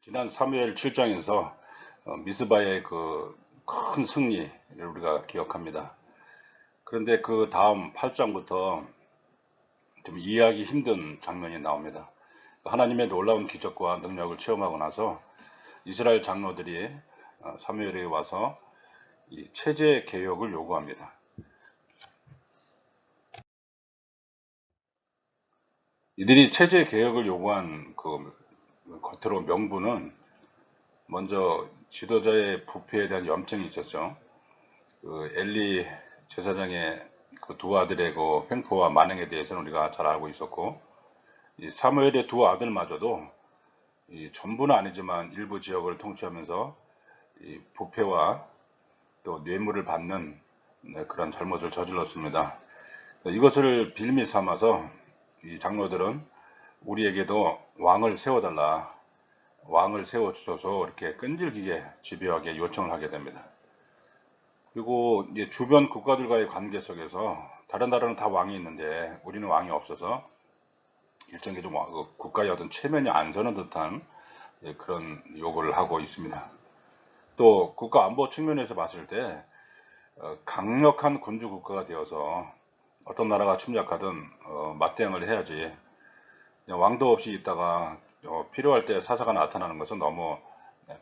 지난 사무엘 7장에서 미스바의 그 큰 승리를 우리가 기억합니다. 그런데 그 다음 8장부터 좀 이해하기 힘든 장면이 나옵니다. 하나님의 놀라운 기적과 능력을 체험하고 나서 이스라엘 장로들이 사무엘에 와서 이 체제 개혁을 요구합니다. 이들이 체제 개혁을 요구한 그 겉으로 명분은 먼저 지도자의 부패에 대한 염증이 있었죠. 그 엘리 제사장의 그 두 아들의 그 횡포와 만행에 대해서는 우리가 잘 알고 있었고, 이 사무엘의 두 아들마저도 이 전부는 아니지만 일부 지역을 통치하면서 이 부패와 또 뇌물을 받는 그런 잘못을 저질렀습니다. 이것을 빌미 삼아서 이 장로들은 우리에게도 왕을 세워달라, 왕을 세워주셔서 이렇게 끈질기게 집요하게 요청을 하게 됩니다. 그리고 이제 주변 국가들과의 관계 속에서 다른 나라는 다 왕이 있는데 우리는 왕이 없어서 일종의 좀 국가의 어떤 체면이 안 서는 듯한 그런 요구를 하고 있습니다. 또 국가 안보 측면에서 봤을 때 강력한 군주 국가가 되어서 어떤 나라가 침략하든 맞대응을 해야지, 왕도 없이 있다가 필요할 때 사사가 나타나는 것은 너무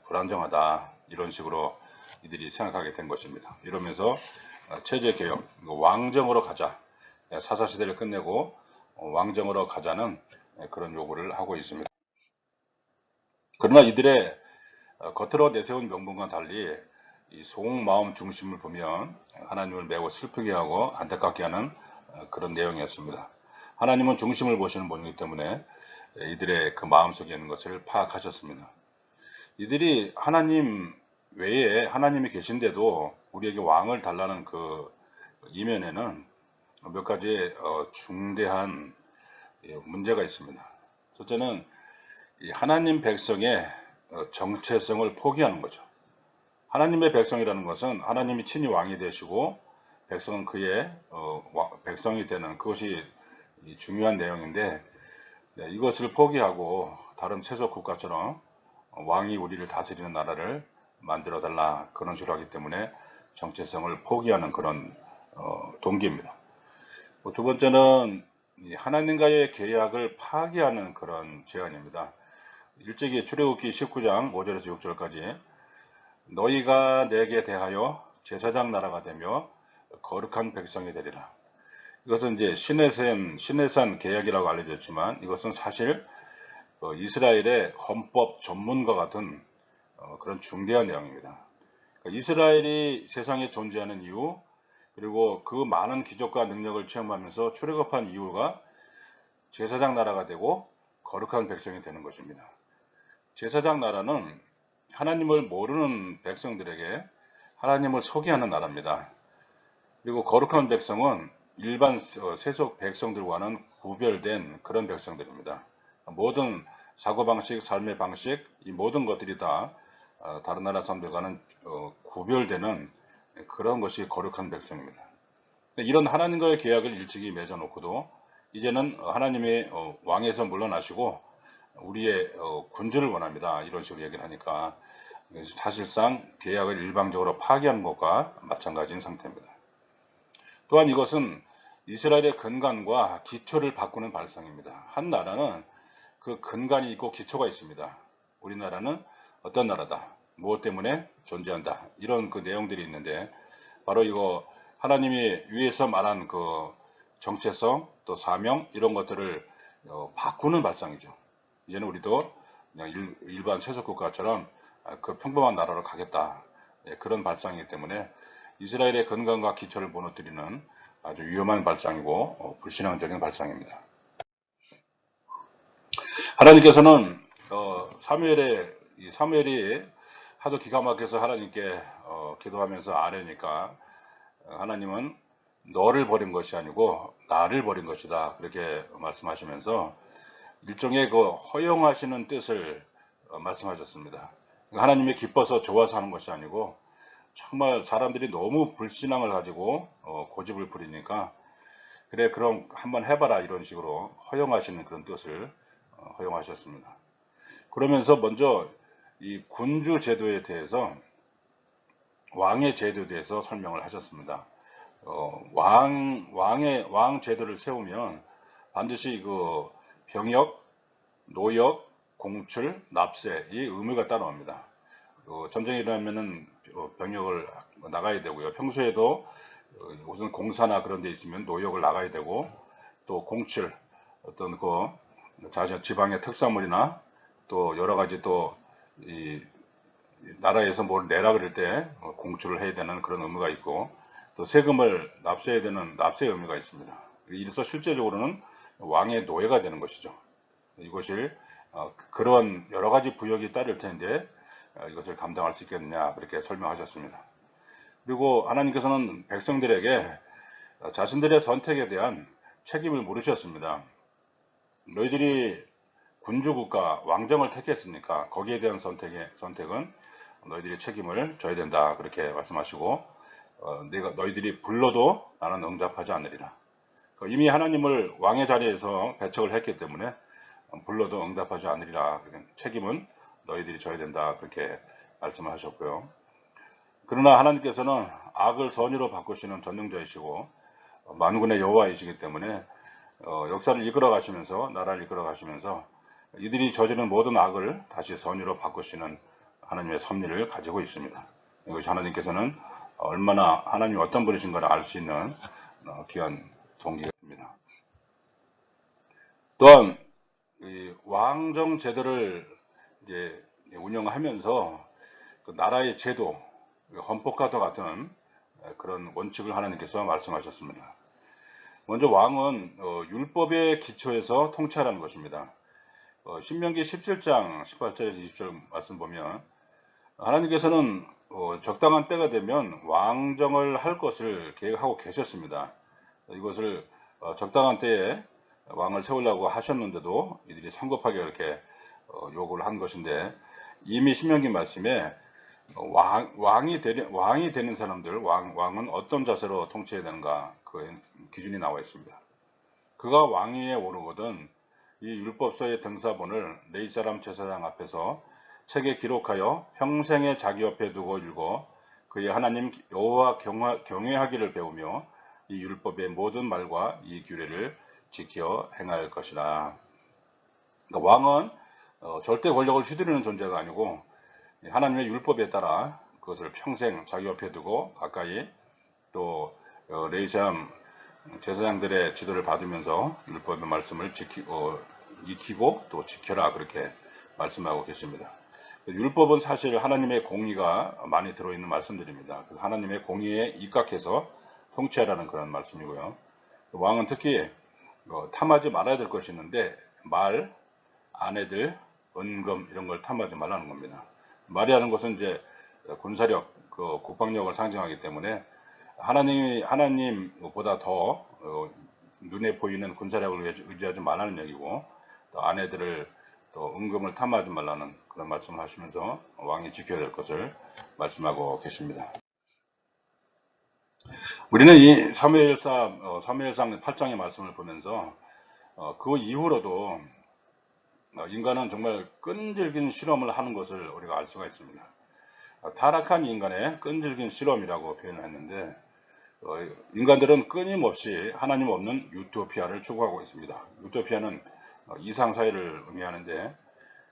불안정하다, 이런 식으로 이들이 생각하게 된 것입니다. 이러면서 체제 개혁, 왕정으로 가자, 사사 시대를 끝내고 왕정으로 가자는 그런 요구를 하고 있습니다. 그러나 이들의 겉으로 내세운 명분과 달리 이 속마음 중심을 보면 하나님을 매우 슬프게 하고 안타깝게 하는 그런 내용이었습니다. 하나님은 중심을 보시는 분이기 때문에 이들의 그 마음속에 있는 것을 파악하셨습니다. 이들이 하나님 외에 하나님이 계신데도 우리에게 왕을 달라는 그 이면에는 몇 가지 중대한 문제가 있습니다. 첫째는 하나님 백성의 정체성을 포기하는 거죠. 하나님의 백성이라는 것은 하나님이 친히 왕이 되시고 백성은 그의 백성이 되는, 그것이 중요한 내용인데, 이것을 포기하고 다른 세속 국가처럼 왕이 우리를 다스리는 나라를 만들어 달라, 그런 식으로 하기 때문에 정체성을 포기하는 그런 동기입니다. 두 번째는 하나님과의 계약을 파기하는 그런 제안입니다. 일찍이 출애굽기 19장 5절에서 6절까지 너희가 내게 대하여 제사장 나라가 되며 거룩한 백성이 되리라. 이것은 이제 시내산 계약이라고 알려졌지만 이것은 사실 이스라엘의 헌법 전문과 같은 그런 중대한 내용입니다. 그러니까 이스라엘이 세상에 존재하는 이유, 그리고 그 많은 기적과 능력을 체험하면서 출애굽한 이유가 제사장 나라가 되고 거룩한 백성이 되는 것입니다. 제사장 나라는 하나님을 모르는 백성들에게 하나님을 소개하는 나라입니다. 그리고 거룩한 백성은 일반 세속 백성들과는 구별된 그런 백성들입니다. 모든 사고방식, 삶의 방식, 이 모든 것들이 다 다른 나라 사람들과는 구별되는 그런 것이 거룩한 백성입니다. 이런 하나님과의 계약을 일찍이 맺어놓고도 이제는 하나님의 왕에서 물러나시고 우리의 군주를 원합니다, 이런 식으로 얘기를 하니까 사실상 계약을 일방적으로 파기하는 것과 마찬가지인 상태입니다. 또한 이것은 이스라엘의 근간과 기초를 바꾸는 발상입니다. 한 나라는 그 근간이 있고 기초가 있습니다. 우리나라는 어떤 나라다, 무엇 때문에 존재한다, 이런 그 내용들이 있는데, 바로 이거 하나님이 위에서 말한 그 정체성, 또 사명, 이런 것들을 바꾸는 발상이죠. 이제는 우리도 그냥 일반 세속국가처럼 그 평범한 나라로 가겠다, 그런 발상이기 때문에 이스라엘의 근간과 기초를 무너뜨리는 아주 위험한 발상이고 불신앙적인 발상입니다. 하나님께서는 사무엘이 하도 기가 막혀서 하나님께 기도하면서 아뢰니까 하나님은 너를 버린 것이 아니고 나를 버린 것이다, 그렇게 말씀하시면서 일종의 그 허용하시는 뜻을 말씀하셨습니다. 하나님이 기뻐서 좋아서 하는 것이 아니고 정말 사람들이 너무 불신앙을 가지고 고집을 부리니까 그래 그럼 한번 해봐라, 이런 식으로 허용하시는 그런 뜻을 허용하셨습니다. 그러면서 먼저 이 군주 제도에 대해서 왕의 제도에 대해서 설명을 하셨습니다. 왕 제도를 세우면 반드시 그 병역, 노역, 공출, 납세 이 의무가 따라옵니다. 전쟁이 일어나면은 병역을 나가야 되고요. 평소에도 우선 공사나 그런 데 있으면 노역을 나가야 되고, 또 공출, 어떤 그 자신 지방의 특산물이나 또 여러 가지 또 이 나라에서 뭘 내라 그럴 때 공출을 해야 되는 그런 의무가 있고, 또 세금을 납세해야 되는 납세 의무가 있습니다. 이래서 실제적으로는 왕의 노예가 되는 것이죠. 이것이 그런 여러 가지 부역이 따를 텐데 이것을 감당할 수 있겠느냐 그렇게 설명하셨습니다. 그리고 하나님께서는 백성들에게 자신들의 선택에 대한 책임을 물으셨습니다. 너희들이 군주국가 왕정을 택했으니까 거기에 대한 선택은 너희들이 책임을 져야 된다 그렇게 말씀하시고, 너희들이 불러도 나는 응답하지 않으리라. 이미 하나님을 왕의 자리에서 배척을 했기 때문에 불러도 응답하지 않으리라. 책임은 너희들이 져야 된다 그렇게 말씀을 하셨고요. 그러나 하나님께서는 악을 선의로 바꾸시는 전능자이시고 만군의 여호와이시기 때문에 역사를 이끌어 가시면서, 나라를 이끌어 가시면서 이들이 저지른 모든 악을 다시 선의로 바꾸시는 하나님의 섭리를 가지고 있습니다. 이것이 하나님께서는 얼마나 하나님이 어떤 분이신가를 알 수 있는 귀한 동기가 됩니다. 또한 이 왕정 제도를 이제 운영하면서 그 나라의 제도, 헌법과도 같은 그런 원칙을 하나님께서 말씀하셨습니다. 먼저 왕은 율법의 기초에서 통치하라는 것입니다. 신명기 17장 18절에서 20절 말씀 보면 하나님께서는 적당한 때가 되면 왕정을 할 것을 계획하고 계셨습니다. 이것을 적당한 때에 왕을 세우려고 하셨는데도 이들이 성급하게 이렇게 요구를 한 것인데, 이미 신명기 말씀에 왕이 되는 사람들, 왕은 어떤 자세로 통치해야 되는가 그 기준이 나와 있습니다. 그가 왕위에 오르거든 이 율법서의 등사본을 레위 사람 제사장 앞에서 책에 기록하여 평생에 자기 옆에 두고 읽어 그의 하나님 여호와 경외하기를 배우며 이 율법의 모든 말과 이 규례를 지켜 행할 것이라. 그러니까 왕은 절대 권력을 휘두르는 존재가 아니고 하나님의 율법에 따라 그것을 평생 자기 옆에 두고 가까이, 또 레위사람 제사장들의 지도를 받으면서 율법의 말씀을 익히고 또 지켜라 그렇게 말씀하고 계십니다. 율법은 사실 하나님의 공의가 많이 들어있는 말씀들입니다. 하나님의 공의에 입각해서 통치하라는 그런 말씀이고요. 왕은 특히 탐하지 말아야 될 것이 있는데 말, 아내들, 은금 이런 걸 탐하지 말라는 겁니다. 말이라는 것은 이제 군사력, 국방력을 상징하기 때문에 하나님보다 더 눈에 보이는 군사력을 의지하지 말라는 얘기고, 또 아내들을 또 은금을 탐하지 말라는 그런 말씀을 하시면서 왕이 지켜야 될 것을 말씀하고 계십니다. 우리는 이 사무엘상 8장의 말씀을 보면서 그 이후로도 인간은 정말 끈질긴 실험을 하는 것을 우리가 알 수가 있습니다. 타락한 인간의 끈질긴 실험이라고 표현을 했는데, 인간들은 끊임없이 하나님 없는 유토피아를 추구하고 있습니다. 유토피아는 이상사회를 의미하는데,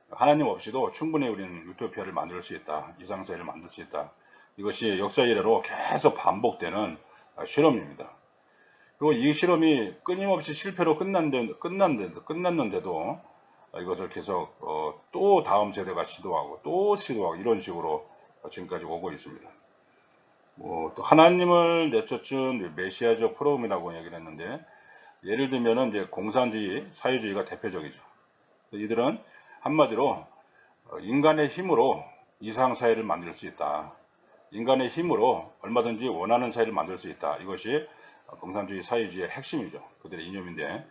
하나님 없이도 충분히 우리는 유토피아를 만들 수 있다, 이상사회를 만들 수 있다. 이것이 역사 이래로 계속 반복되는 실험입니다. 그리고 이 실험이 끊임없이 실패로 끝났는데도 이것을 계속 또 다음 세대가 시도하고 또 시도하고 이런 식으로 지금까지 오고 있습니다. 또 하나님을 내쫓은 메시아적 프로그램이라고 얘기를 했는데, 예를 들면은 이제 공산주의, 사회주의가 대표적이죠. 이들은 한마디로 인간의 힘으로 이상 사회를 만들 수 있다. 인간의 힘으로 얼마든지 원하는 사회를 만들 수 있다. 이것이 공산주의, 사회주의의 핵심이죠. 그들의 이념인데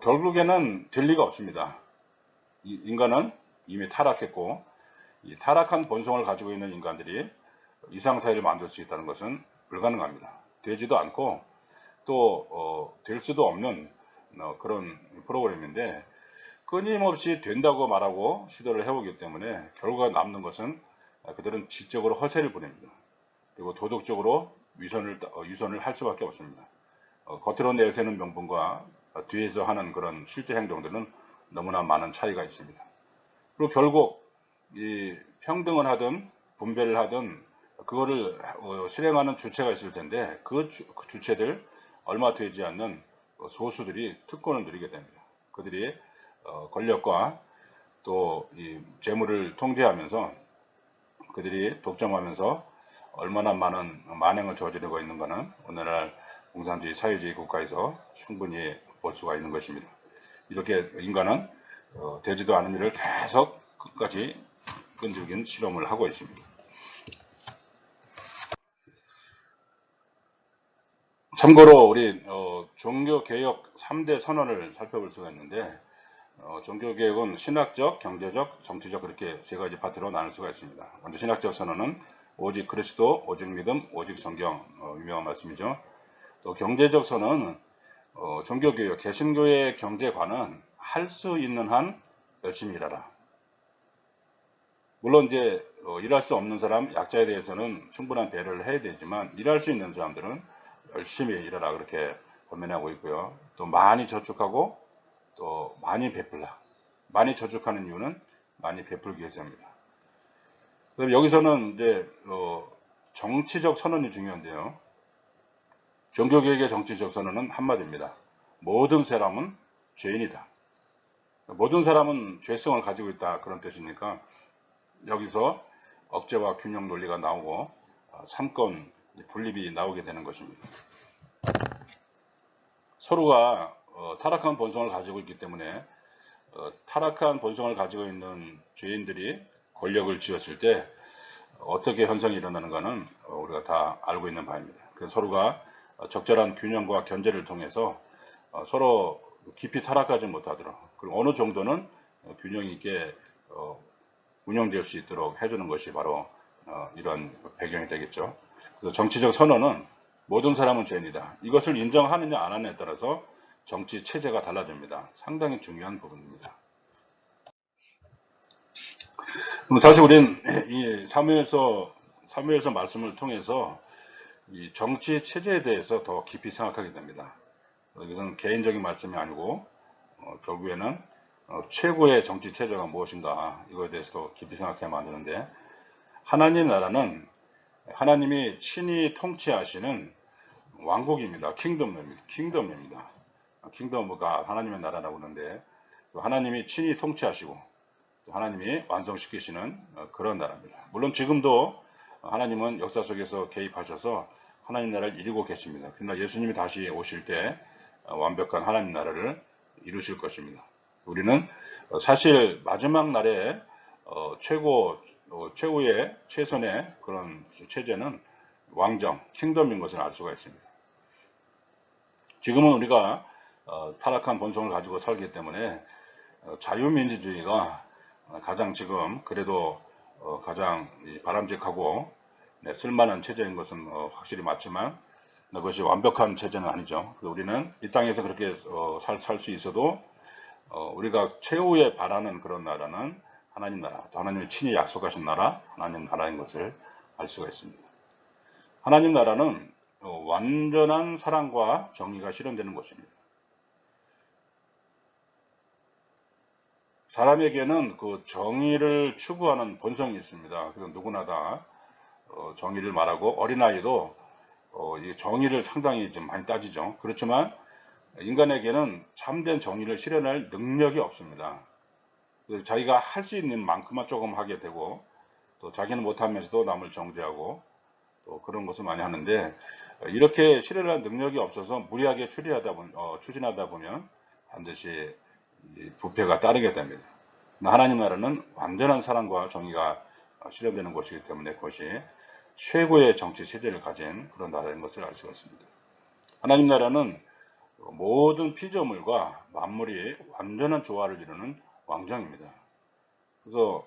결국에는 될 리가 없습니다. 인간은 이미 타락했고, 이 타락한 본성을 가지고 있는 인간들이 이상사회를 만들 수 있다는 것은 불가능합니다. 되지도 않고 또 될 수도 없는 그런 프로그램인데, 끊임없이 된다고 말하고 시도를 해오기 때문에 결과가 남는 것은 그들은 지적으로 허세를 부립니다. 그리고 도덕적으로 위선을 할 수밖에 없습니다. 겉으로 내세우는 명분과 뒤에서 하는 그런 실제 행동들은 너무나 많은 차이가 있습니다. 그리고 결국 이 평등을 하든 분배를 하든 그거를 실행하는 주체가 있을 텐데 그 주체들 얼마 되지 않는 소수들이 특권을 누리게 됩니다. 그들이 권력과 또 이 재물을 통제하면서 그들이 독점하면서 얼마나 많은 만행을 저지르고 있는가는 오늘날 공산주의 사회주의 국가에서 충분히 볼 수가 있는 것입니다. 이렇게 인간은 되지도 않은 일을 계속 끝까지 끈질긴 실험을 하고 있습니다. 참고로 우리 종교개혁 3대 선언을 살펴볼 수가 있는데 종교개혁은 신학적, 경제적, 정치적 그렇게 세 가지 파트로 나눌 수가 있습니다. 먼저 신학적 선언은 오직 그리스도, 오직 믿음, 오직 성경 유명한 말씀이죠. 또 경제적 선언은 종교개혁, 개신교의 경제관은 할 수 있는 한 열심히 일하라. 물론 이제 일할 수 없는 사람, 약자에 대해서는 충분한 배려를 해야 되지만 일할 수 있는 사람들은 열심히 일하라 그렇게 권면하고 있고요. 또 많이 저축하고 또 많이 베풀라. 많이 저축하는 이유는 많이 베풀기 위해서입니다. 그럼 여기서는 이제 정치적 선언이 중요한데요. 종교개혁의 정치적 선언은 한마디입니다. 모든 사람은 죄인이다. 모든 사람은 죄성을 가지고 있다 그런 뜻이니까 여기서 억제와 균형 논리가 나오고 삼권 분립이 나오게 되는 것입니다. 서로가 타락한 본성을 가지고 있기 때문에 타락한 본성을 가지고 있는 죄인들이 권력을 쥐었을 때 어떻게 현상이 일어나는가는 우리가 다 알고 있는 바입니다. 그래서 서로가 적절한 균형과 견제를 통해서 서로 깊이 타락하지 못하도록 그리고 어느 정도는 균형 있게 운영될 수 있도록 해주는 것이 바로 이런 배경이 되겠죠. 그래서 정치적 선언은 모든 사람은 죄인이다. 이것을 인정하느냐 안 하느냐에 따라서 정치 체제가 달라집니다. 상당히 중요한 부분입니다. 그럼 사실 우리는 이 사무엘서 말씀을 통해서 이 정치 체제에 대해서 더 깊이 생각하게 됩니다. 이것은 개인적인 말씀이 아니고 결국에는 최고의 정치 체제가 무엇인가 이거에 대해서도 깊이 생각해 만드는데 하나님 나라는 하나님이 친히 통치하시는 왕국입니다. 킹덤입니다. 킹덤가 하나님의 나라라고 하는데 하나님이 친히 통치하시고 하나님이 완성시키시는 그런 나라입니다. 물론 지금도 하나님은 역사 속에서 개입하셔서 하나님 나라를 이루고 계십니다. 그러나 예수님이 다시 오실 때 완벽한 하나님 나라를 이루실 것입니다. 우리는 사실 마지막 날에 최고의 최선의 그런 체제는 왕정, 킹덤인 것을 알 수가 있습니다. 지금은 우리가 타락한 본성을 가지고 살기 때문에 자유민주주의가 가장 지금 그래도 가장 바람직하고 쓸만한 체제인 것은 확실히 맞지만 그것이 완벽한 체제는 아니죠. 우리는 이 땅에서 그렇게 살 수 있어도 우리가 최후에 바라는 그런 나라는 하나님 나라, 또 하나님이 친히 약속하신 나라, 하나님 나라인 것을 알 수가 있습니다. 하나님 나라는 완전한 사랑과 정의가 실현되는 것입니다. 사람에게는 그 정의를 추구하는 본성이 있습니다. 그래서 누구나 다 정의를 말하고 어린아이도 이 정의를 상당히 좀 많이 따지죠. 그렇지만 인간에게는 참된 정의를 실현할 능력이 없습니다. 자기가 할 수 있는 만큼만 조금 하게 되고 또 자기는 못하면서도 남을 정죄하고 또 그런 것을 많이 하는데 이렇게 실현할 능력이 없어서 무리하게 추진하다 보면 반드시 부패가 따르게 됩니다. 하나님 나라는 완전한 사랑과 정의가 실현되는 것이기 때문에 그것이 최고의 정치 체제를 가진 그런 나라인 것을 알 수가 있습니다. 하나님 나라는 모든 피조물과 만물이 완전한 조화를 이루는 왕정입니다. 그래서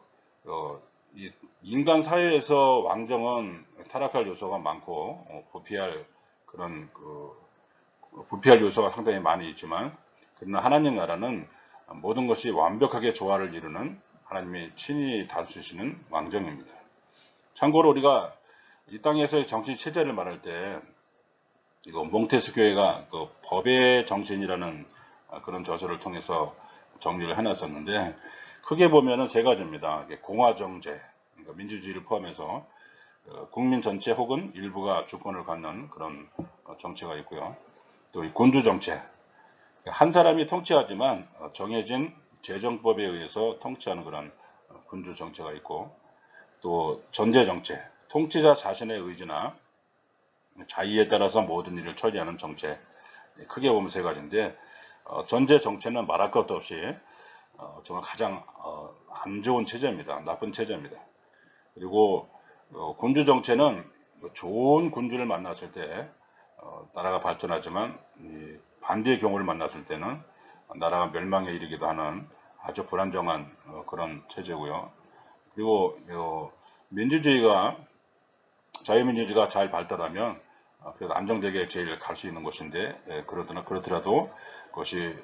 이 인간 사회에서 왕정은 타락할 요소가 많고 부패할 그런 부패할 요소가 상당히 많이 있지만 그러나 하나님 나라는 모든 것이 완벽하게 조화를 이루는 하나님이 친히 다스리시는 왕정입니다. 참고로 우리가 이 땅에서의 정치 체제를 말할 때 이거 몽테스 교회가 그 법의 정신이라는 그런 저서를 통해서 정리를 해놨었는데, 크게 보면은 세 가지입니다. 공화정제, 그러니까 민주주의를 포함해서 국민 전체 혹은 일부가 주권을 갖는 그런 정체가 있고요. 또 군주 정체, 한 사람이 통치하지만 정해진 재정법에 의해서 통치하는 그런 군주 정체가 있고, 또 전제 정체, 통치자 자신의 의지나 자의에 따라서 모든 일을 처리하는 정체. 크게 보면 세 가지인데, 전제 정체는 말할 것도 없이 정말 가장 안 좋은 체제입니다. 나쁜 체제입니다. 그리고 군주 정체는 좋은 군주를 만났을 때 나라가 발전하지만 반대의 경우를 만났을 때는 나라가 멸망에 이르기도 하는 아주 불안정한 그런 체제고요. 그리고 민주주의가, 자유민주주의가 잘 발달하면 그래도 안정되게 제일 갈 수 있는 곳인데, 그렇더라도 그것이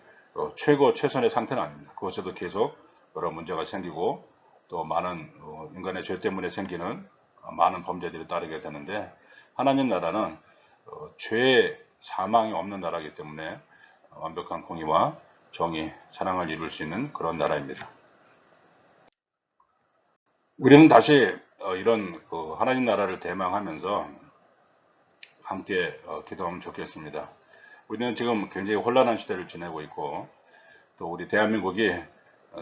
최선의 상태는 아닙니다. 그것에도 계속 여러 문제가 생기고, 또 많은 인간의 죄 때문에 생기는 많은 범죄들이 따르게 되는데, 하나님 나라는 죄, 사망이 없는 나라이기 때문에 완벽한 공의와 정의, 사랑을 이룰 수 있는 그런 나라입니다. 우리는 다시 이런 하나님 나라를 대망하면서 함께 기도하면 좋겠습니다. 우리는 지금 굉장히 혼란한 시대를 지내고 있고, 또 우리 대한민국이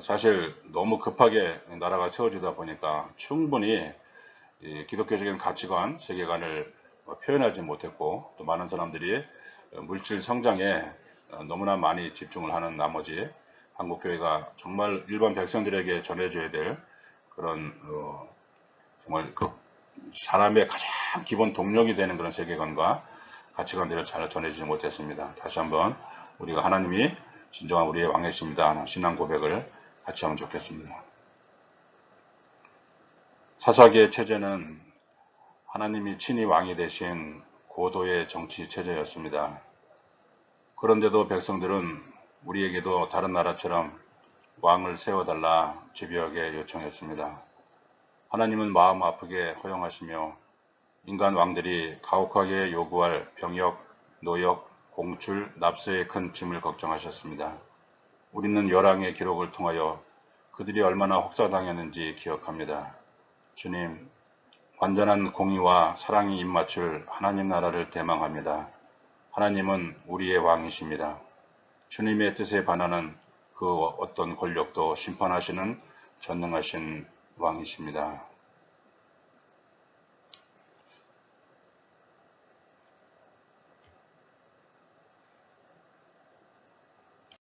사실 너무 급하게 나라가 세워지다 보니까 충분히 기독교적인 가치관, 세계관을 표현하지 못했고, 또 많은 사람들이 물질 성장에 너무나 많이 집중을 하는 나머지 한국교회가 정말 일반 백성들에게 전해줘야 될 그런 정말 그 사람의 가장 기본 동력이 되는 그런 세계관과 가치관들을 잘 전해주지 못했습니다. 다시 한번 우리가 하나님이 진정한 우리의 왕이십니다 하는 신앙 고백을 같이 하면 좋겠습니다. 사사기의 체제는 하나님이 친히 왕이 되신 고도의 정치 체제였습니다. 그런데도 백성들은 우리에게도 다른 나라처럼 왕을 세워달라 집요하게 요청했습니다. 하나님은 마음 아프게 허용하시며 인간 왕들이 가혹하게 요구할 병역, 노역, 공출, 납세의 큰 짐을 걱정하셨습니다. 우리는 열왕의 기록을 통하여 그들이 얼마나 혹사당했는지 기억합니다. 주님, 완전한 공의와 사랑이 입맞출 하나님 나라를 대망합니다. 하나님은 우리의 왕이십니다. 주님의 뜻에 반하는 그 어떤 권력도 심판하시는 전능하신 왕이십니다.